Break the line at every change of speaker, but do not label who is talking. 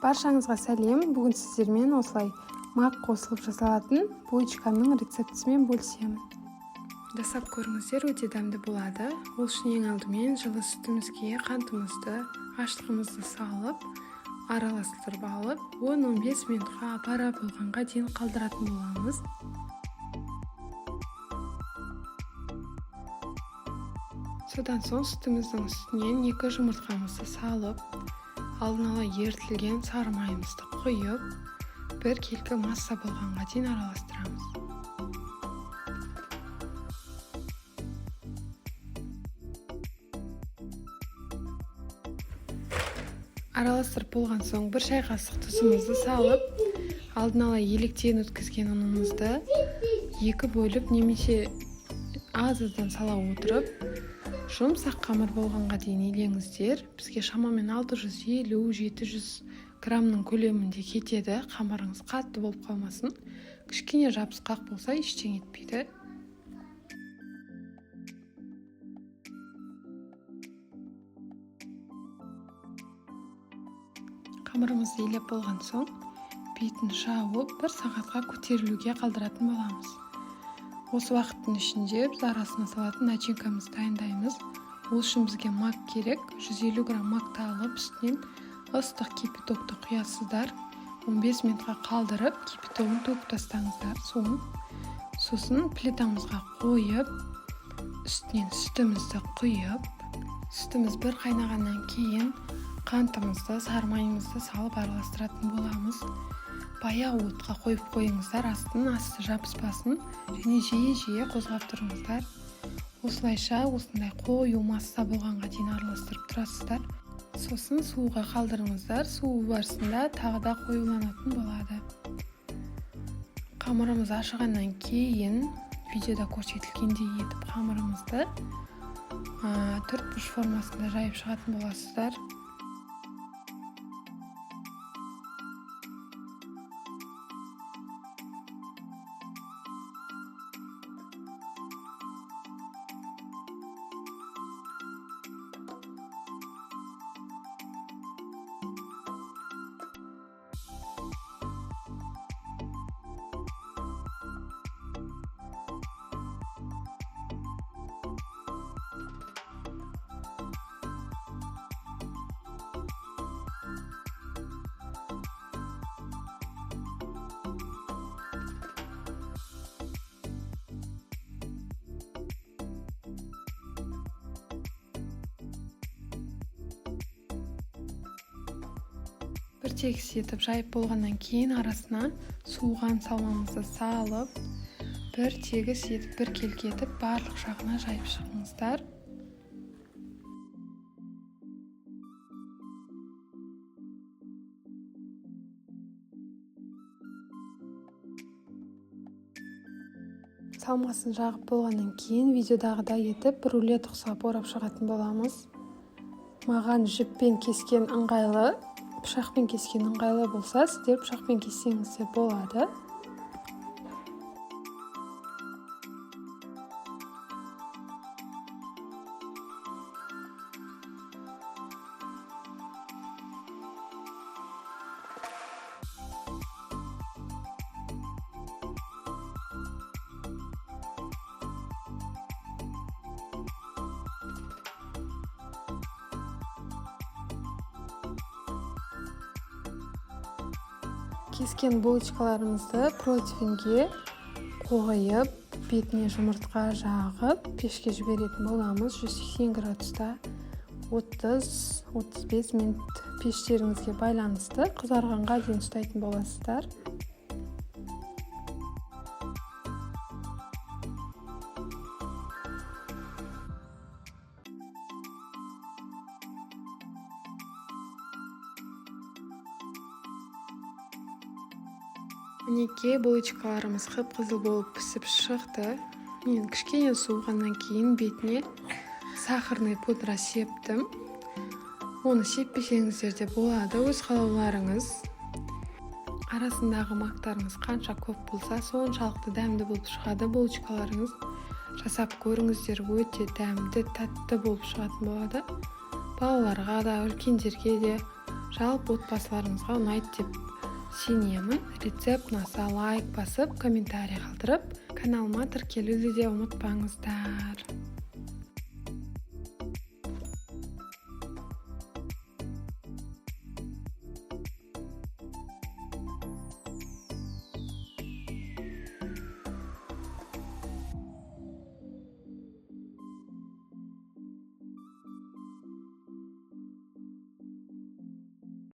Баршаңызға сәлем. Бүгін сіздермен осылай мак қосылып жасалатын булочканың рецептісімен бөлісемін. Жасап көріңіздер, өте дәмді болады. Ол үшін ең алдымен жылы сүтімізге қантымызды, аштығымызды салып, араластырып алып, 10-15 минутқа бара болғанға дейін қалдыратын боламыз. Содан соң сүтіміздің үстінен 2 жұмыртқамызды салып, алдын ала ерітілген сары майымызды құйып, бір келкі масса болғанға дейін араластырамыз. Араластырып болған соң бір шай қасық тұзымызды салып, алдын ала електен өткізген ұнымызды 2 бөліп немесе аз-аздан сала отырып, жұмсақ қамыр болғанға дейін илеңіздер. Бізге шамамен 650-700 грамның көлемінде кетеді. Қамырыңыз қатты болып қалмасын. Кішкене жабысқақ болса ештеңе етпейді. Қамырымызды илеп болған соң, бетін жауып 1 сағатқа көтерілуге қалдыратын боламыз. Осы уақыттың ішінде біз арасына салатын начинкамызды дайындаймыз. Ол үшін бізге мак керек. 150 грамм макты алып, үстінен ыстық кипятокты құясыздар. 15 минутқа қалдырып, кипятогын төгіп тастаңыздар. Сосын плитамызға қойып, үстінен сүтімізді құйып, сүтіміз бір қайнағаннан кейін қантымызды, сары майымызды салып араластыратын боламыз. Баяу отқа қойып қойыңыздар, асты жабыспасын, және жиі қозғап тұрыңыздар. Осылайша осындай қою масса болғанға дейін араластырып тұрасыздар. Сосын суға қалдырыңыздар. Суу барысында тағы да қоюланатын болады. Қамырымыз ашығаннан кейін видеода көрсетілгендей етіп қамырымызды 4 бұрыш формасында жайып шығатын боласыздар. Бір тегіс етіп жайып болғаннан кейін арасына суыған салмамызды салып, бір тегіс етіп бір келке етіп барлық жағына жайып шығыңыздар. Салмасын жағып болғаннан кейін видеодағыдай етіп рулет ұқсап орап шығатын боламыз. Маған жіппен кескен ыңғайлы, пышақпен кескен ыңғайлы болса, сіздер пышақпен кессеңіз де болады. Кескен булочкаларымызды противеньге қойып, бетіне жұмыртқа жағып, пешке жіберетін боламыз. 180 градуста 30-35 минут пештеріңізге байланысты қызарғанға дейін ұстайтын боласыздар. Мінеке булочкаларымыз қып-қызыл болып пісіп шықты. Мен кішкене суығаннан кейін бетіне сахарный пудра септім. Оны сеппесеңіздер де болады, өз қалауларыңыз. Арасындағы мактарыңыз қанша көп болса, соншалықты дәмді болып шығады булочкаларыңыз. Жасап көріңіздер, өте дәмді, тәтті болып шығатын болады. Балаларға да, үлкендерге де Жалпы отбасыларыңызға ұнайды деп сенемін. Рецепт ұнаса лайк басып, комментарий қалдырып, каналыма тіркелуді де ұмытпаңыздар.